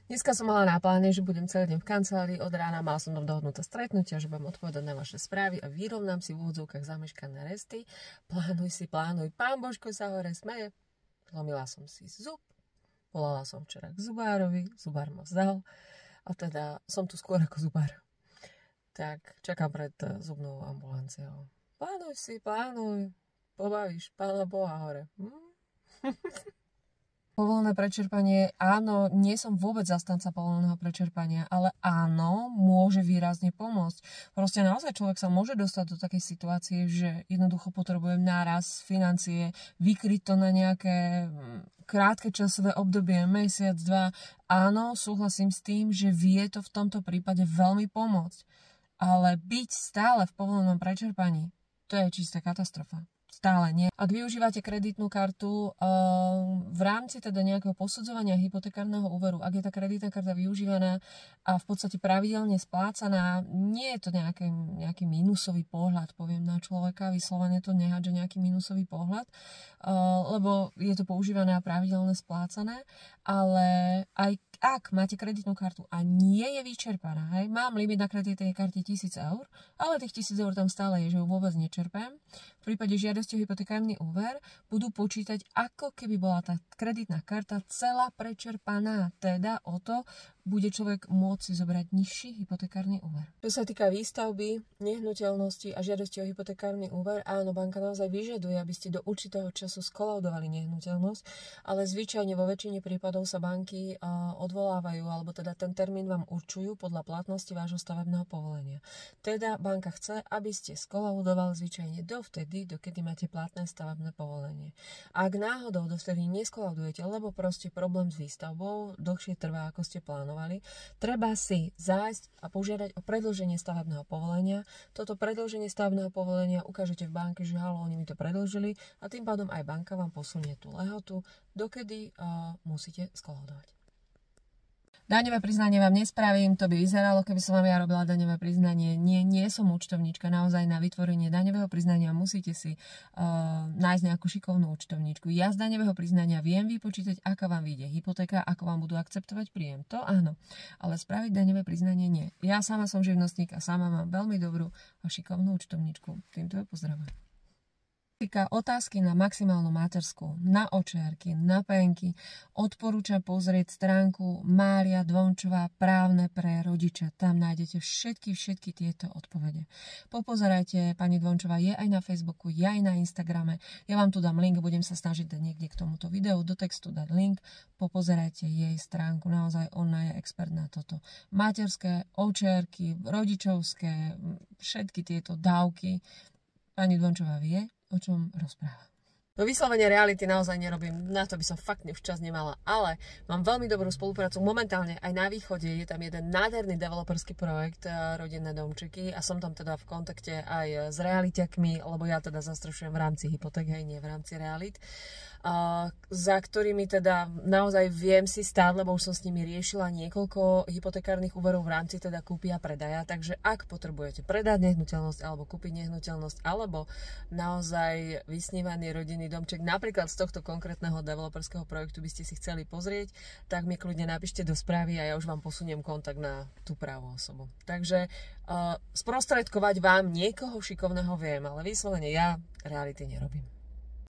Dneska som mala na pláne, že budem celý deň v kancelárii od rána, mala som tam dohodnuté stretnutia, že budem odpovedať na vaše správy a vyrovnám si v úvodzovkách zameškané resty. Plánuj, pán Božko sa hore smeje. Zlomila som si zub, volala som včera k zubárovi, zubár ma vzal a teda som tu skôr ako zubár. Tak čakám pred zubnou ambulanciou. Plánuj, pobavíš Pána Boha hore. Povolené prečerpanie, áno, nie som vôbec zastanca povoleného prečerpania, ale áno, môže výrazne pomôcť. Proste naozaj človek sa môže dostať do takej situácie, že jednoducho potrebujem náraz financie, vykryť to na nejaké krátke časové obdobie, mesiac, 2. Áno, súhlasím s tým, že vie to v tomto prípade veľmi pomôcť. Ale byť stále v povolenom prečerpaní, to je čistá katastrofa. Stále nie. Ak využívate kreditnú kartu v rámci teda nejakého posudzovania hypotekárneho úveru, ak je tá kreditná karta využívaná a v podstate pravidelne splácaná, nie je to nejaký mínusový pohľad, poviem na človeka, vyslovene to nehádže nejaký mínusový pohľad, lebo je to používané a pravidelne splácané, ale aj ak máte kreditnú kartu a nie je vyčerpaná, hej, mám limit na kreditnej karte 1000 eur, ale tých 1000 eur tam stále je, že ju vôbec nečerpám. V prípade žiadosti o hypotekárny úver budú počítať, ako keby bola tá kreditná karta celá prečerpaná. Teda o to bude človek môcť si zobrať nižší hypotekárny úver. Čo sa týka výstavby, nehnuteľnosti a žiadosti o hypotekárny úver, áno, banka naozaj vyžaduje, aby ste do určitého času skolaudovali nehnuteľnosť, ale zvyčajne vo väčšine prípadov sa banky odvolávajú, alebo teda ten termín vám určujú podľa platnosti vášho stavebného povolenia. Teda banka chce, aby ste skolaudovali zvyčajne dovtedy, dokedy máte platné stavebné povolenie. Ak náhodou dovtedy neskolaudujete, lebo proste problém s výstavbou dlhšie trvá, ako ste plánovali, treba si zájsť a požiadať o predĺženie stavebného povolenia. Toto predĺženie stavebného povolenia ukážete v banke, že halo, oni mi to predĺžili a tým pádom aj banka vám posunie tú lehotu, dokedy musíte skolaudovať. Daňové priznanie vám nespravím, to by vyzeralo, keby som vám ja robila daňové priznanie. Nie som účtovníčka, naozaj na vytvorenie daňového priznania musíte si nájsť nejakú šikovnú účtovníčku. Ja z daňového priznania viem vypočítať, aká vám vyjde hypotéka, ako vám budú akceptovať príjem. To áno, ale spraviť daňové priznanie nie. Ja sama som živnostník a sama mám veľmi dobrú a šikovnú účtovníčku. Týmto ju pozdravujem. Otázky na maximálnu materskú, na očiarky, na penky, odporúčam pozrieť stránku Mária Dvončová Právne pre rodiča. Tam nájdete všetky tieto odpovede. Popozerajte, pani Dvončová je aj na Facebooku, je aj na Instagrame. Ja vám tu dám link, budem sa snažiť dať niekde k tomuto videu, do textu dať link. Popozerajte jej stránku, naozaj ona je expert na toto. Materské, očiarky, rodičovské, všetky tieto dávky. Pani Dvončová vie, o čom rozpráva. No vyslovene reality naozaj nerobím, na to by som fakt včas nemala, ale mám veľmi dobrú spoluprácu. Momentálne aj na východe je tam jeden nádherný developerský projekt Rodinné domčeky a som tam teda v kontakte aj s realiťakmi, lebo ja teda zastrešujem v rámci hypoték, hej, nie v rámci realit, za ktorými teda naozaj viem si stáť, lebo už som s nimi riešila niekoľko hypotekárnych úverov v rámci teda kúpy a predaja, takže ak potrebujete predať nehnuteľnosť alebo kúpiť nehnuteľnosť alebo naozaj vysnívaný rodinný domček, napríklad z tohto konkrétneho developerského projektu by ste si chceli pozrieť, tak mi kľudne napíšte do správy a ja už vám posuniem kontakt na tú pravú osobu. Takže sprostredkovať vám niekoho šikovného viem, ale vyslovene ja reality nerobím.